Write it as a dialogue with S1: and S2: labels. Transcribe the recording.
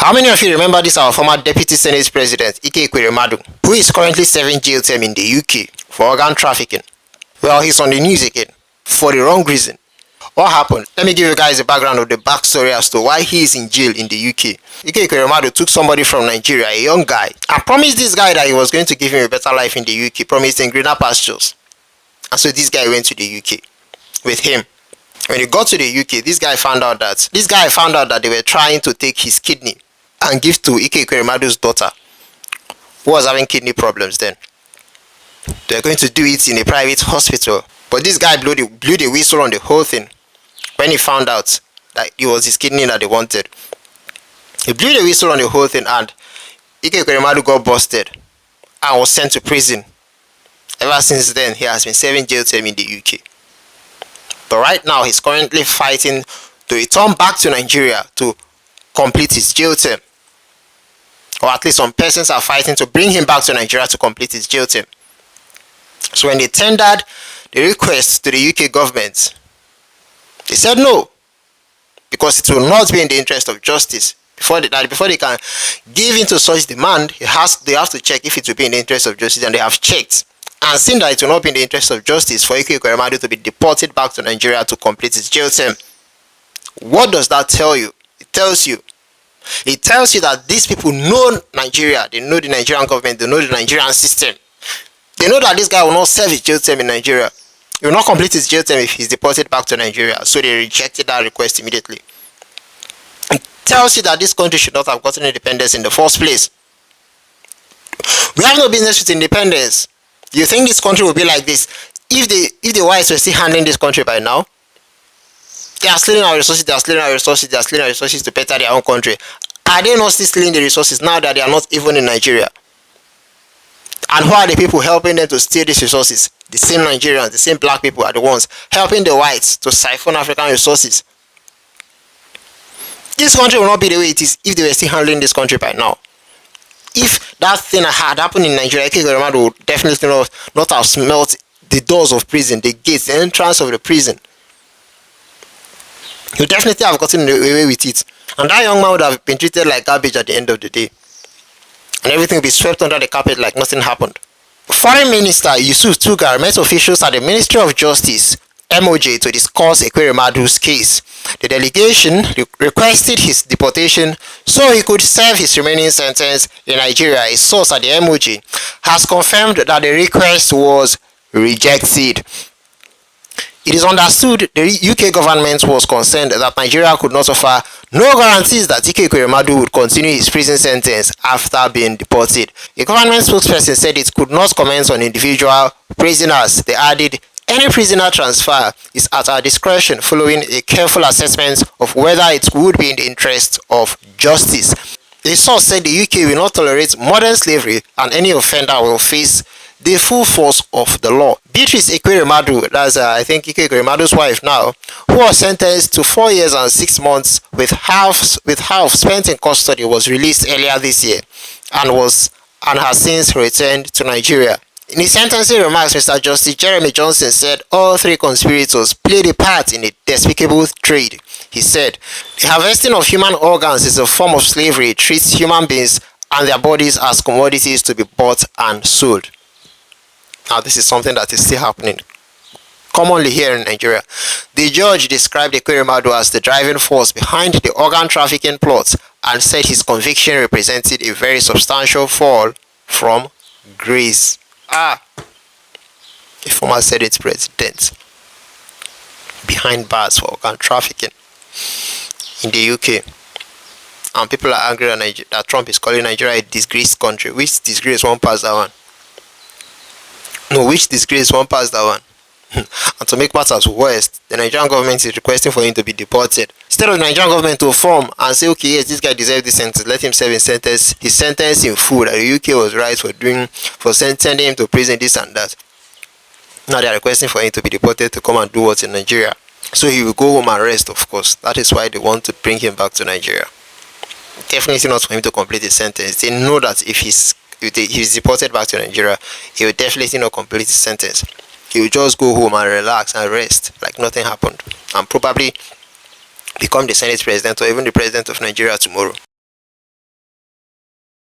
S1: How many of you remember this our former Deputy Senate President, Ike Ekweremadu, who is currently serving jail term in the UK for organ trafficking? Well, he's on the news again, for the wrong reason. What happened? Let me give you guys the background of the backstory as to why he is in jail in the UK. Ike Ekweremadu took somebody from Nigeria, a young guy, and promised this guy that he was going to give him a better life in the UK, promised him greener pastures. And so this guy went to the UK with him. When he got to the UK, this guy found out that they were trying to take his kidney and give to Ike Ekweremadu's daughter, who was having kidney problems then. They were going to do it in a private hospital, but this guy blew the whistle on the whole thing when he found out that it was his kidney that they wanted. He blew the whistle on the whole thing, and Ike Ekweremadu got busted and was sent to prison. Ever since then, he has been serving jail term in the UK. But right now, he's currently fighting to return back to Nigeria to complete his jail term. Or at least some persons are fighting to bring him back to Nigeria to complete his jail term. So when they tendered the request to the UK government, they said no, because it will not be in the interest of justice. Before they can give into such demand, they have to check if it will be in the interest of justice, and they have checked and seen that it will not be in the interest of justice for Ike Ekweremadu to be deported back to Nigeria to complete his jail term. What does that tell you? It tells you that these people know Nigeria, they know the Nigerian government, they know the Nigerian system. They know that this guy will not serve his jail term in Nigeria. He will not complete his jail term if he's deported back to Nigeria. So they rejected that request immediately. It tells you that this country should not have gotten independence in the first place. We have no business with independence. Do you think this country will be like this if the whites were still handling this country by now? They are stealing our resources, they are stealing our resources to better their own country. Are they not still stealing the resources now that they are not even in Nigeria? And who are the people helping them to steal these resources? The same Nigerians, the same black people are the ones helping the whites to siphon African resources. This country will not be the way it is if they were still handling this country by now. If that thing had happened in Nigeria, Ike Ekweremadu would definitely not have smelt the doors of prison, the gates, the entrance of the prison. He would definitely have gotten away with it. And that young man would have been treated like garbage at the end of the day. And everything would be swept under the carpet like nothing happened. Foreign Minister Yusuf Tugar met officials at the Ministry of Justice, MOJ, to discuss Ekweremadu's case. The delegation requested his deportation so he could serve his remaining sentence in Nigeria. A source at the MOJ has confirmed that the request was rejected. It is understood the UK government was concerned that Nigeria could not offer no guarantees that Ike Ekweremadu would continue his prison sentence after being deported. A government spokesperson said it could not comment on individual prisoners. They added, any prisoner transfer is at our discretion following a careful assessment of whether it would be in the interest of justice. The source said the UK will not tolerate modern slavery and any offender will face the full force of the law. Beatrice Ekweremadu, that's I think Ike Ekweremadu's wife now, who was sentenced to 4 years and 6 months with half spent in custody, was released earlier this year and has since returned to Nigeria. In his sentencing remarks, Mr. Justice Jeremy Johnson said all three conspirators played a part in a despicable trade. He said, the harvesting of human organs is a form of slavery. It treats human beings and their bodies as commodities to be bought and sold. Now, this is something that is still happening commonly here in Nigeria. The judge described Ekweremadu as the driving force behind the organ trafficking plot and said his conviction represented a very substantial fall from grace. A former Senate president behind bars for organ trafficking in the UK. And people are angry that Trump is calling Nigeria a disgraced country. Which disgrace won't pass that one? No, which disgrace won't pass that one? And to make matters worse, the Nigerian government is requesting for him to be deported. Instead of the Nigerian government to form and say, okay, yes, this guy deserves this sentence, let him serve his sentence in full, that the UK was right for sending him to prison, this and that. Now they are requesting for him to be deported to come and do what in Nigeria. So he will go home and rest, of course. That is why they want to bring him back to Nigeria. Definitely not for him to complete his sentence. They know that if he's deported back to Nigeria, he will definitely not complete his sentence. He will just go home and relax and rest like nothing happened, and probably become the Senate president or even the president of Nigeria tomorrow.